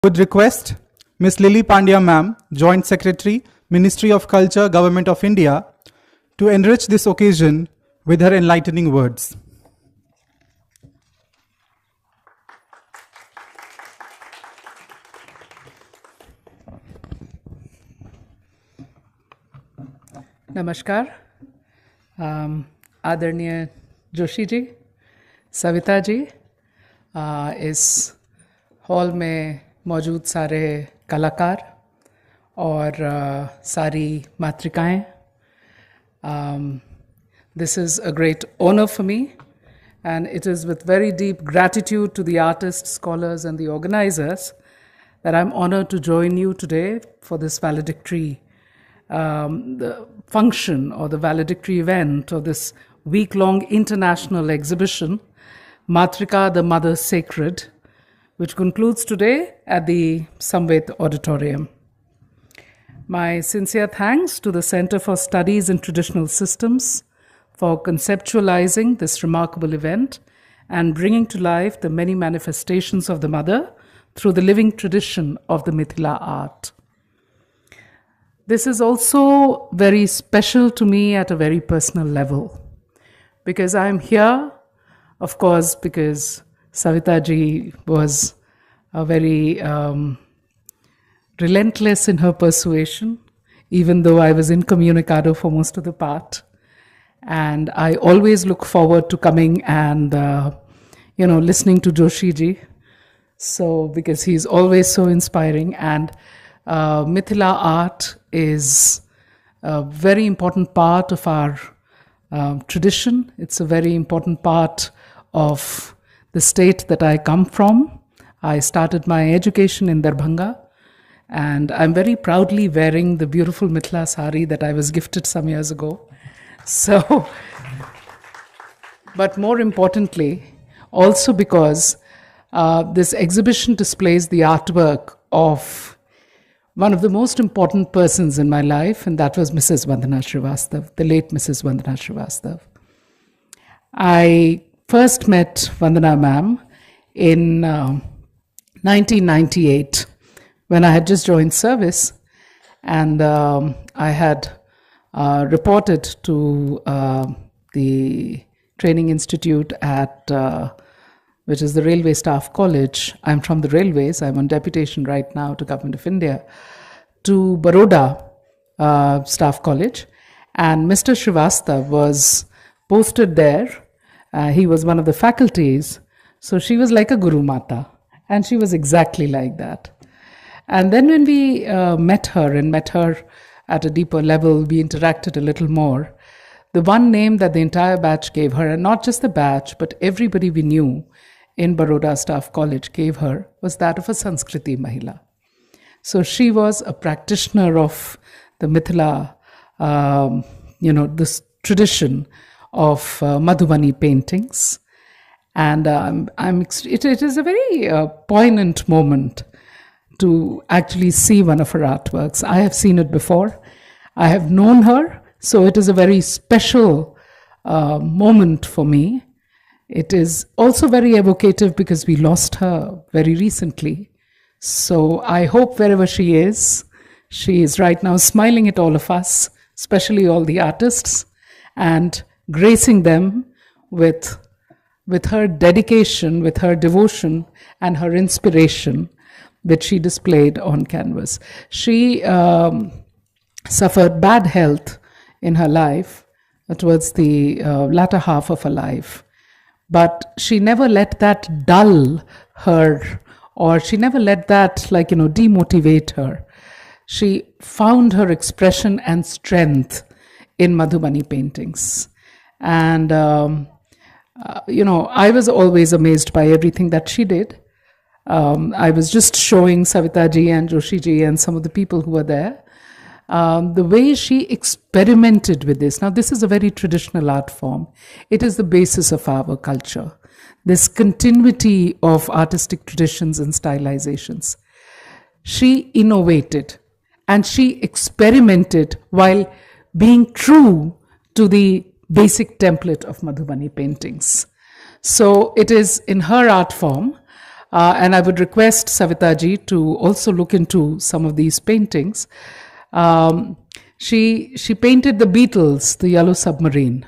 Would request Ms. Lily Pandeya Ma'am, Joint Secretary, Ministry of Culture, Government of India, to enrich this occasion with her enlightening words. नमस्कार, आदरणीय जोशी जी, सविता जी, इस hall में मौजूद सारे कलाकार और सारी मातृकाएं, this is a great honor for me, and it is with very deep gratitude to the artists, scholars and the organizers that I'm honored to join you today for this valedictory the function or the valedictory event of this week-long international exhibition, Matrika, the Mother Sacred, which concludes today at the Samvet Auditorium. My sincere thanks to the Center for Studies in Traditional Systems for conceptualizing this remarkable event and bringing to life the many manifestations of the Mother through the living tradition of the Mithila art. This is also very special to me at a very personal level, because I'm here, of course, because Savita ji was a very relentless in her persuasion, even though I was incommunicado for most of the part. And I always look forward to coming and, listening to Joshi ji. So, because he's always so inspiring, and Mithila art is a very important part of our tradition. It's a very important part of the state that I come from. I started my education in Darbhanga, and I'm very proudly wearing the beautiful Mithila sari that I was gifted some years ago. So, but more importantly, also because this exhibition displays the artwork of one of the most important persons in my life, and that was Mrs. Vandana Srivastav, the late Mrs. Vandana Srivastav. I first met Vandana Ma'am in 1998 when I had just joined service, and I had reported to the training institute at which is the Railway Staff College. I'm from the Railways. I'm on deputation right now to Government of India, to Baroda Staff College. And Mr. Srivastav was posted there. He was one of the faculties. So she was like a Guru Mata. And she was exactly like that. And then when we met her at a deeper level, we interacted a little more. The one name that the entire batch gave her, and not just the batch, but everybody we knew in Baroda Staff College gave her, was that of a Sanskriti Mahila. So she was a practitioner of the Mithila, this tradition of Madhubani paintings. And it is a very poignant moment to actually see one of her artworks. I have seen it before. I have known her, so it is a very special moment for me. It is also very evocative because we lost her very recently. So I hope wherever she is right now smiling at all of us, especially all the artists, and gracing them with her dedication, with her devotion, and her inspiration that she displayed on canvas. She suffered bad health in her life towards the latter half of her life. But she never let that dull her, or she never let that demotivate her. She found her expression and strength in Madhubani paintings. And, I was always amazed by everything that she did. I was just showing Savita ji and Joshi ji and some of the people who were there, the way she experimented with this. Now, this is a very traditional art form. It is the basis of our culture. This continuity of artistic traditions and stylizations. She innovated and she experimented while being true to the basic template of Madhubani paintings. So it is in her art form And I would request Savitaji to also look into some of these paintings. She painted the Beatles, the Yellow Submarine.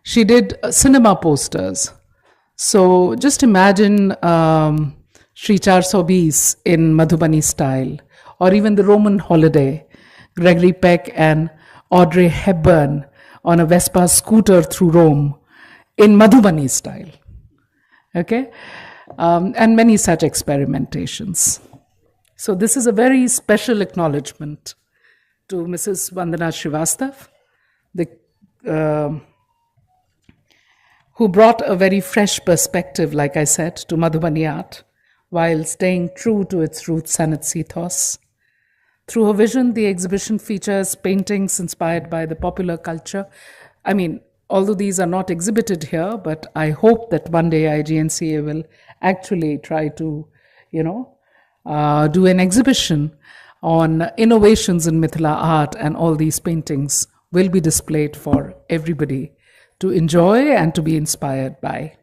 She did cinema posters. So just imagine Sri 420 in Madhubani style, or even the Roman Holiday, Gregory Peck and Audrey Hepburn on a Vespa scooter through Rome in Madhubani style. Okay? And many such experimentations. So this is a very special acknowledgement to Mrs. Vandana Srivastav, who brought a very fresh perspective, like I said, to Madhubani art, while staying true to its roots and its ethos. Through her vision, the exhibition features paintings inspired by the popular culture. I mean, although these are not exhibited here, but I hope that one day IGNCA will actually try to, do an exhibition on innovations in Mithila art, and all these paintings will be displayed for everybody to enjoy and to be inspired by.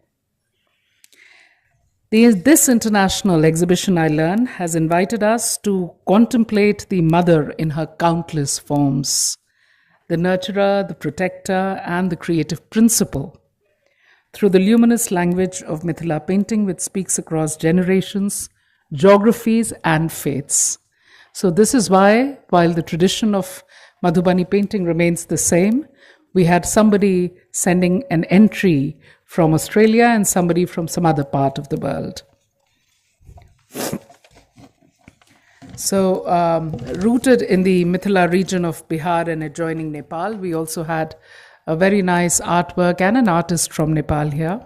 This international exhibition, I learn, has invited us to contemplate the mother in her countless forms, the nurturer, the protector, and the creative principle, through the luminous language of Mithila painting, which speaks across generations, geographies, and faiths. So this is why, while the tradition of Madhubani painting remains the same, we had somebody sending an entry from Australia and somebody from some other part of the world. So, rooted in the Mithila region of Bihar and adjoining Nepal, we also had a very nice artwork and an artist from Nepal here.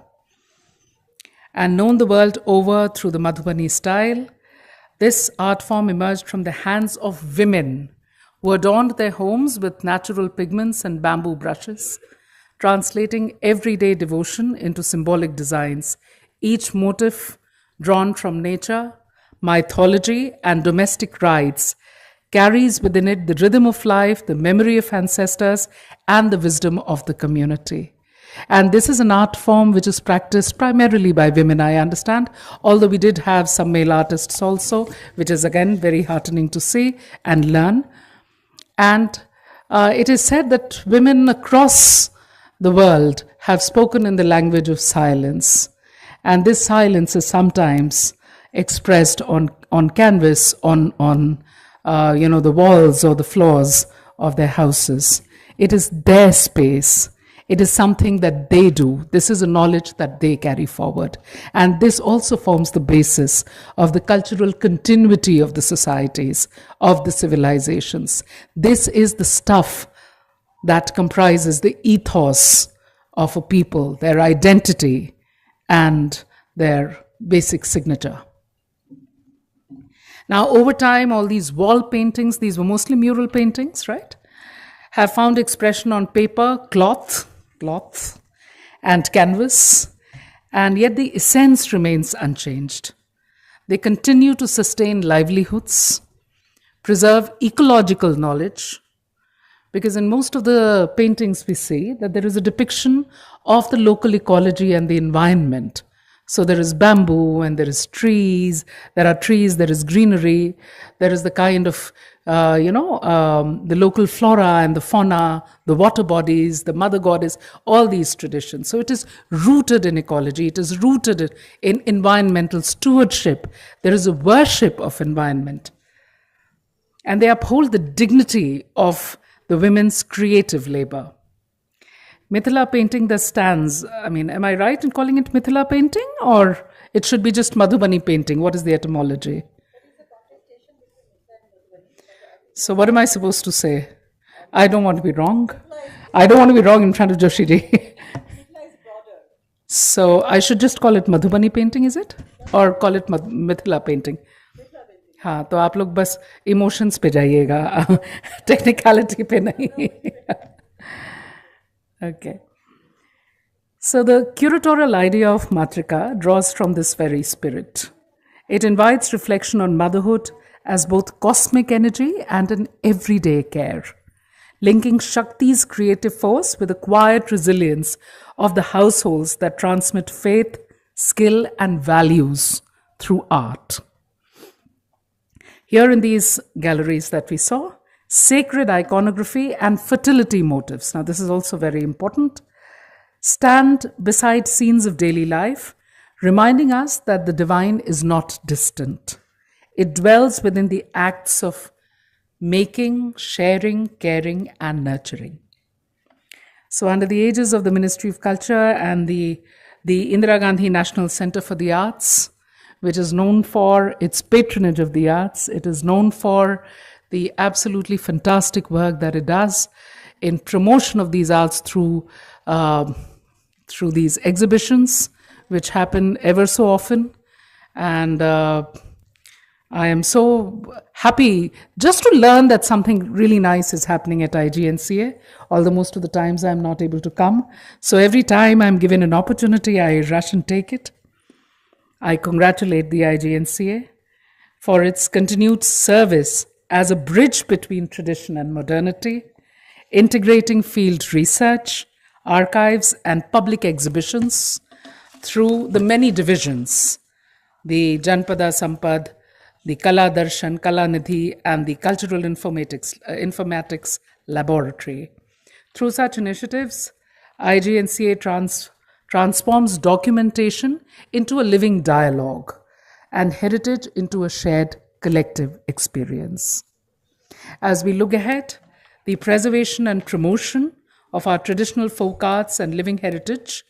And known the world over through the Madhubani style, this art form emerged from the hands of women who adorned their homes with natural pigments and bamboo brushes, translating everyday devotion into symbolic designs, each motif drawn from nature, mythology, and domestic rites, carries within it the rhythm of life, the memory of ancestors, and the wisdom of the community. And this is an art form which is practiced primarily by women, I understand, although we did have some male artists also, which is again very heartening to see and learn. And it is said that women across the world have spoken in the language of silence. And this silence is sometimes expressed on canvas, on the walls or the floors of their houses. It is their space. It is something that they do. This is a knowledge that they carry forward. And this also forms the basis of the cultural continuity of the societies, of the civilizations. This is the stuff that comprises the ethos of a people, their identity, and their basic signature. Now, over time, all these wall paintings, these were mostly mural paintings, right, have found expression on paper, cloth, and canvas, and yet the essence remains unchanged. They continue to sustain livelihoods, preserve ecological knowledge, because in most of the paintings we see that there is a depiction of the local ecology and the environment. So there is bamboo and there is trees, there is greenery, there is the kind of, the local flora and the fauna, the water bodies, the mother goddess, all these traditions. So it is rooted in ecology, it is rooted in environmental stewardship. There is a worship of environment. And they uphold the dignity of the women's creative labor. Mithila painting thus stands, am I right in calling it Mithila painting, or it should be just Madhubani painting? What is the etymology? So what am I supposed to say? I don't want to be wrong. I don't want to be wrong in front of Joshiji. So I should just call it Madhubani painting, is it? Or call it Mithila painting? हाँ, तो आप लोग बस emotions पे जाइएगा, technicality पे नहीं. Okay. So the curatorial idea of Matrika draws from this very spirit. It invites reflection on motherhood as both cosmic energy and an everyday care, linking Shakti's creative force with the quiet resilience of the households that transmit faith, skill, and values through art. Here in these galleries that we saw, sacred iconography and fertility motifs, now this is also very important, stand beside scenes of daily life, reminding us that the divine is not distant. It dwells within the acts of making, sharing, caring, and nurturing. So under the aegis of the Ministry of Culture and the Indira Gandhi National Centre for the Arts, which is known for its patronage of the arts, it is known for the absolutely fantastic work that it does in promotion of these arts through these exhibitions, which happen ever so often. And I am so happy just to learn that something really nice is happening at IGNCA, although most of the times I'm not able to come. So every time I'm given an opportunity, I rush and take it. I congratulate the IGNCA for its continued service as a bridge between tradition and modernity, integrating field research, archives, and public exhibitions through the many divisions, the Janpada Sampad, the Kala Darshan, Kala Nidhi, and the Cultural Informatics Laboratory. Through such initiatives, IGNCA transforms documentation into a living dialogue and heritage into a shared collective experience. As we look ahead, the preservation and promotion of our traditional folk arts and living heritage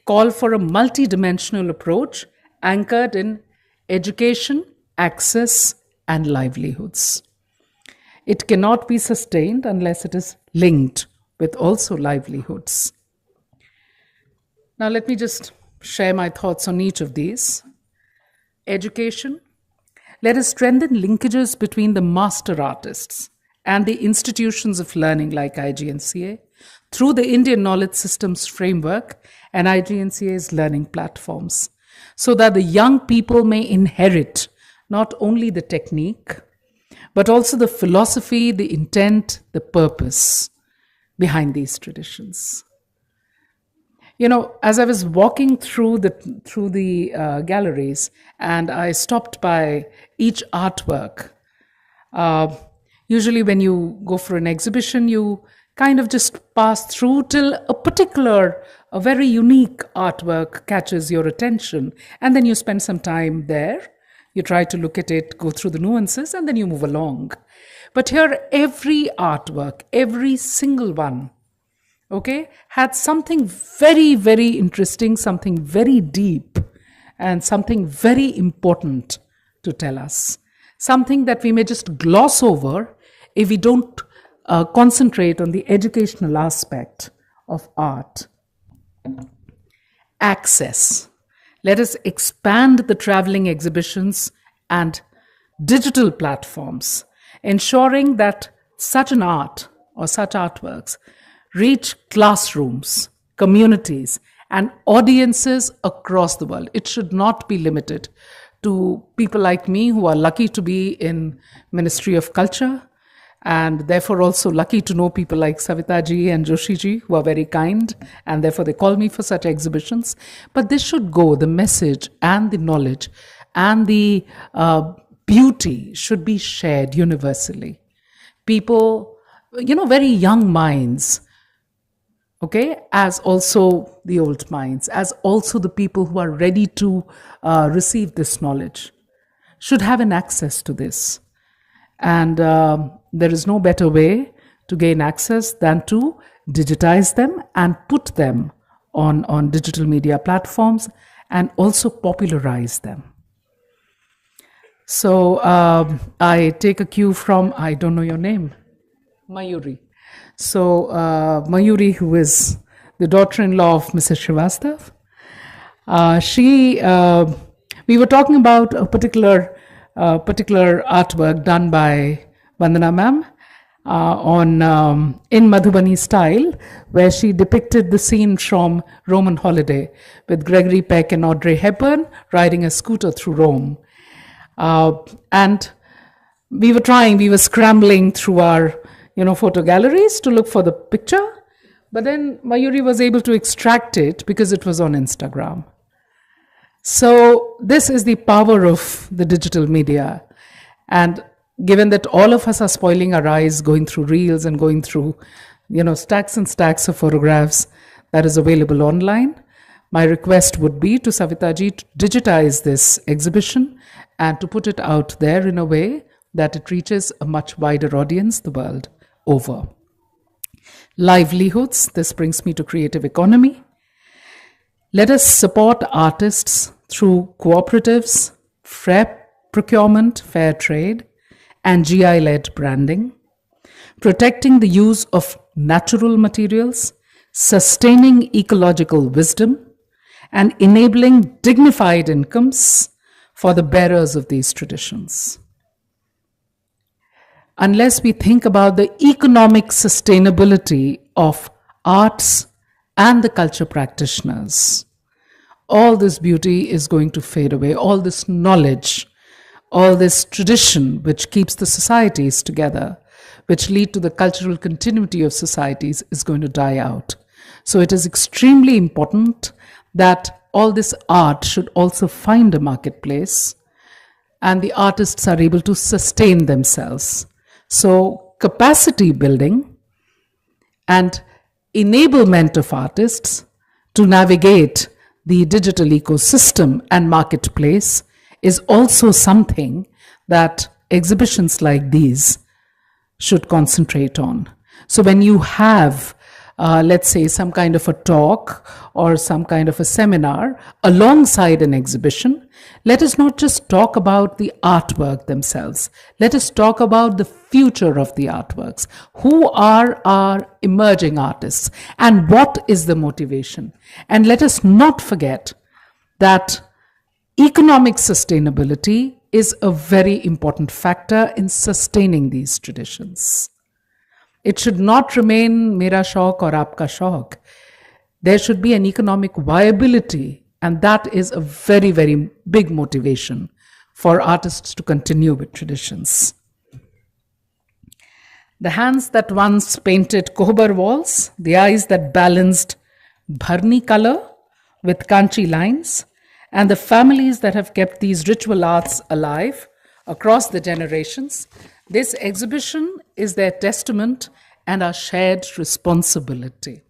call for a multidimensional approach anchored in education, access, and livelihoods. It cannot be sustained unless it is linked with also livelihoods. Now, let me just share my thoughts on each of these. Education. Let us strengthen linkages between the master artists and the institutions of learning like IGNCA through the Indian Knowledge Systems Framework and IGNCA's learning platforms, so that the young people may inherit not only the technique, but also the philosophy, the intent, the purpose behind these traditions. You know, as I was walking through the galleries, and I stopped by each artwork. Usually, when you go for an exhibition, you kind of just pass through till a very unique artwork catches your attention, and then you spend some time there. You try to look at it, go through the nuances, and then you move along. But here, every artwork, every single one, had something very, very interesting, something very deep, and something very important to tell us. Something that we may just gloss over if we don't concentrate on the educational aspect of art. Access. Let us expand the traveling exhibitions and digital platforms, ensuring that such an art or such artworks reach classrooms, communities, and audiences across the world. It should not be limited to people like me who are lucky to be in Ministry of Culture, and therefore also lucky to know people like Savitaji and Joshiji who are very kind, and therefore they call me for such exhibitions. But this should go, the message and the knowledge and the beauty should be shared universally. People, very young minds, as also the old minds, as also the people who are ready to receive this knowledge, should have an access to this. And there is no better way to gain access than to digitize them and put them on digital media platforms and also popularize them. So I take a cue from, I don't know your name, Mayuri. So Mayuri, who is the daughter-in-law of Mrs. Srivastav, we were talking about a particular artwork done by Pandey Ma'am in Madhubani style, where she depicted the scene from Roman Holiday with Gregory Peck and Audrey Hepburn riding a scooter through Rome. And we were scrambling through our photo galleries to look for the picture, but then Mayuri was able to extract it because it was on Instagram. So this is the power of the digital media. And given that all of us are spoiling our eyes, going through reels and going through, stacks and stacks of photographs that is available online, my request would be to Savitaji to digitize this exhibition and to put it out there in a way that it reaches a much wider audience the world over. Livelihoods, this brings me to creative economy. Let us support artists through cooperatives, fair procurement, fair trade, and GI-led branding, protecting the use of natural materials, sustaining ecological wisdom, and enabling dignified incomes for the bearers of these traditions. Unless we think about the economic sustainability of arts and the culture practitioners, all this beauty is going to fade away. All this knowledge, all this tradition which keeps the societies together, which lead to the cultural continuity of societies, is going to die out. So it is extremely important that all this art should also find a marketplace and the artists are able to sustain themselves. So capacity building and enablement of artists to navigate the digital ecosystem and marketplace is also something that exhibitions like these should concentrate on. So when you have, let's say, some kind of a talk or some kind of a seminar alongside an exhibition, let us not just talk about the artwork themselves. Let us talk about the future of the artworks. Who are our emerging artists and what is the motivation? And let us not forget that economic sustainability is a very important factor in sustaining these traditions. It should not remain mera shauk or aapka shauk. There should be an economic viability, and that is a very, very big motivation for artists to continue with traditions. The hands that once painted kohbar walls, the eyes that balanced bharni color with kanchi lines, and the families that have kept these ritual arts alive across the generations, this exhibition is their testament and our shared responsibility.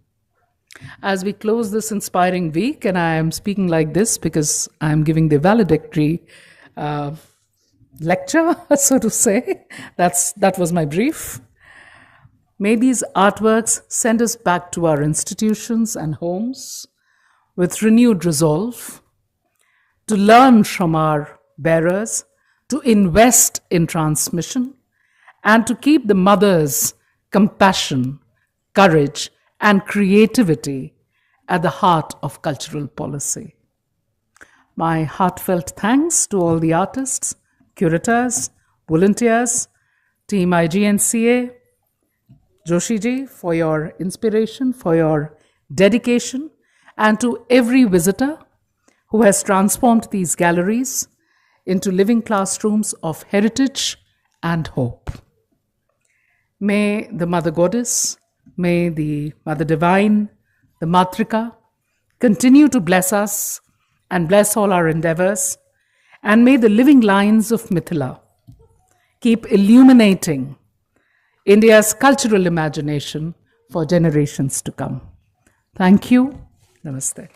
As we close this inspiring week, and I am speaking like this because I am giving the valedictory lecture, so to say, that was my brief. May these artworks send us back to our institutions and homes with renewed resolve to learn from our bearers, to invest in transmission, and to keep the mother's compassion, courage, and creativity at the heart of cultural policy. My heartfelt thanks to all the artists, curators, volunteers, Team IGNCA, Joshiji, for your inspiration, for your dedication, and to every visitor who has transformed these galleries into living classrooms of heritage and hope. May the Mother Goddess, may the Mother Divine, the Matrika, continue to bless us and bless all our endeavors, and may the living lines of Mithila keep illuminating India's cultural imagination for generations to come. Thank you. Namaste.